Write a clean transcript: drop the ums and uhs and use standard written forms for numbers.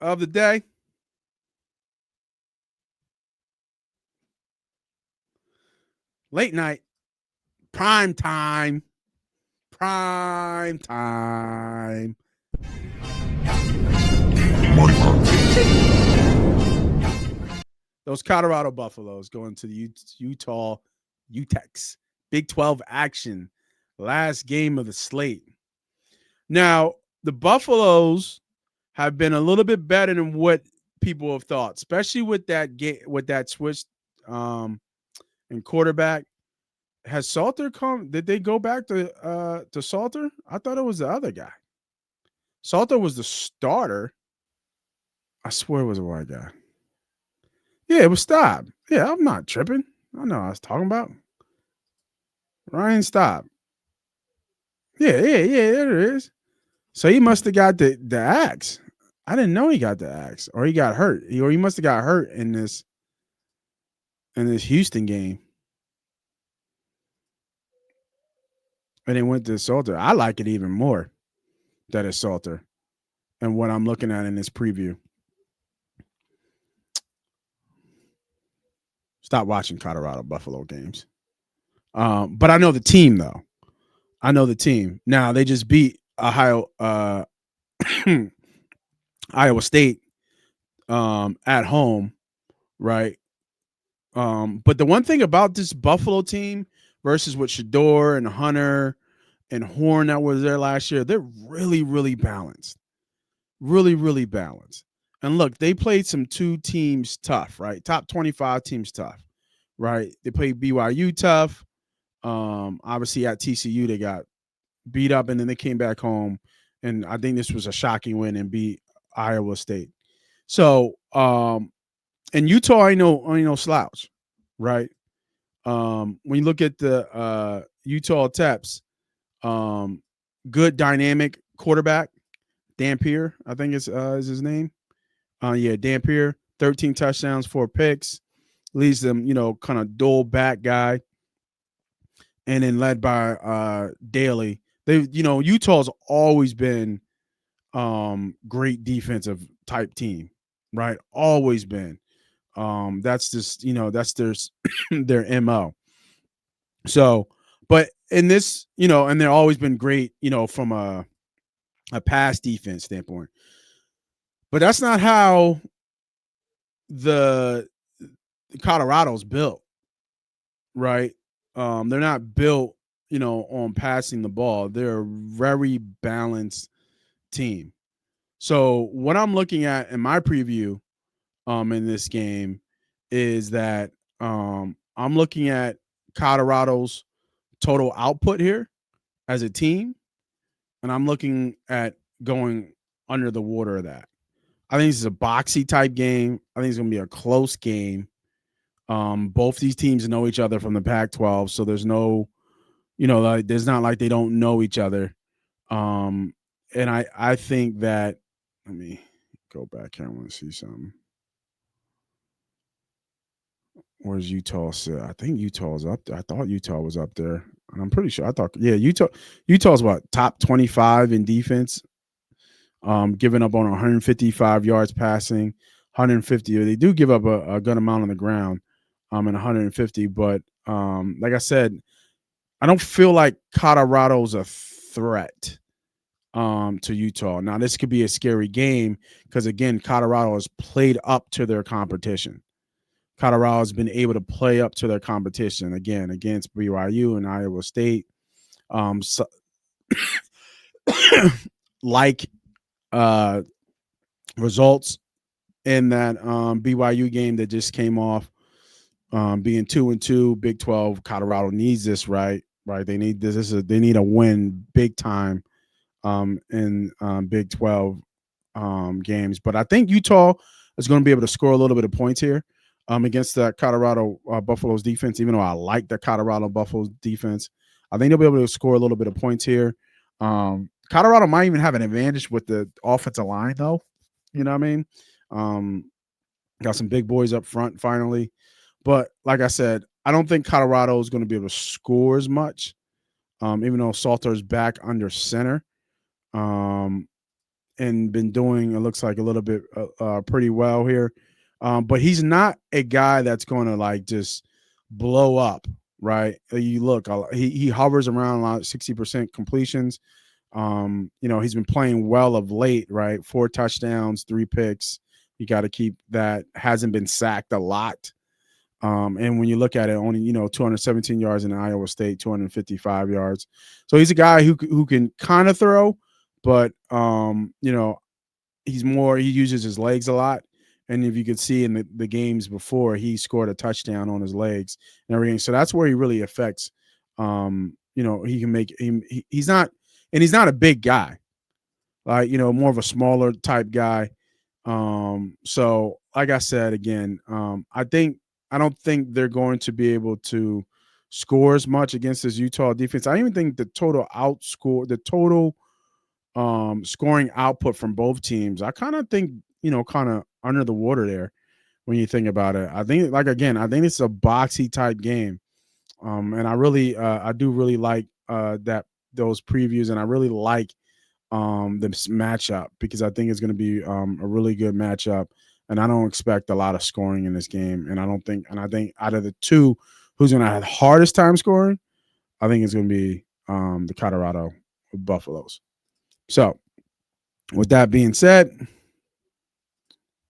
of the day. Late night, prime time, prime time. Those Colorado Buffaloes going to the Utah Utes. Big 12 action. Last game of the slate. Now, the Buffaloes have been a little bit better than what people have thought, especially with that game, with that switch in quarterback. Has Salter come? Did they go back to Salter? I thought it was the other guy. Salter was the starter. I swear it was a white guy. Yeah, it was Staub. Yeah, I'm not tripping. I know what I was talking about. Ryan Staub. Yeah. There it is. So he must have got the axe. I didn't know he got the axe, or he got hurt, or he must have got hurt in this Houston game, and then went to Salter. I like it even more that it's Salter, and what I'm looking at in this preview. Stop watching Colorado Buffalo games. But I know the team though. I know the team. Now they just beat Iowa State at home, right? But the one thing about this Buffalo team versus with Shador and Hunter and Horn that was there last year, they're really, really balanced. Really, really balanced. And look, they played some two teams tough, right? Top 25 teams tough, right? They played BYU tough. Obviously at TCU they got beat up and then they came back home. And I think this was a shocking win and beat Iowa State. So and Utah ain't no slouch, right? When you look at the Utah Teps, good dynamic quarterback, Dampier, I think is his name. Yeah, Dampier, 13 touchdowns, 4 picks, leads them, kind of dual back guy, and then led by Daly. Utah's always been great defensive type team, right? Always been. That's just that's their MO. So, but in this, and they've always been great, from a pass defense standpoint. But that's not how the Colorado's built, right? They're not built, on passing the ball. They're a very balanced team. So what I'm looking at in my preview in this game is that I'm looking at Colorado's total output here as a team, and I'm looking at going under the water of that. I think this is a boxy type game. I think it's going to be a close game. Both these teams know each other from the Pac-12, so there's no, like, there's not like they don't know each other. And I think that, let me go back here. I want to see something. Where's Utah sit? I think Utah's up there. I thought Utah was up there. And I'm pretty sure. Utah's what, top 25 in defense, giving up on 155 yards passing, 150. They do give up a good amount on the ground, and 150. But like I said, I don't feel like Colorado's a threat to Utah. Now, this could be a scary game because, again, Colorado has played up to their competition. Colorado has been able to play up to their competition, again, against BYU and Iowa State. So, like results in that BYU game that just came off, being 2-2, Big 12. Colorado needs this, right? They need this. They need a win big time in Big 12 games. But I think Utah is going to be able to score a little bit of points here against that Colorado Buffaloes defense. Even though I like the Colorado Buffaloes defense, I think they'll be able to score a little bit of points here. Colorado might even have an advantage with the offensive line, though. You know what I mean? Got some big boys up front finally. But like I said, I don't think Colorado is going to be able to score as much, even though Salter's back under center. And and been doing, it looks like, a little bit pretty well here. But he's not a guy that's going to like just blow up, right? You look, he hovers around like 60% completions. He's been playing well of late, right? 4 touchdowns, 3 picks. You got to keep that. Hasn't been sacked a lot. And when you look at it, only 217 yards in Iowa State, 255 yards. So he's a guy who can kind of throw, but he uses his legs a lot. And if you could see in the games before, he scored a touchdown on his legs and everything. So that's where he really affects. He can make him. He's not, and he's not a big guy, like more of a smaller type guy. So like I said again, I don't think they're going to be able to score as much against this Utah defense. I even think the total scoring output from both teams, I kind of think, kind of under the water there when you think about it. I think, like, again, I think it's a boxy type game. And I do really like that those previews, and I really like this matchup because I think it's going to be a really good matchup. And I don't expect a lot of scoring in this game. And I think out of the two, who's going to have the hardest time scoring, I think it's going to be the Colorado Buffaloes. So, with that being said,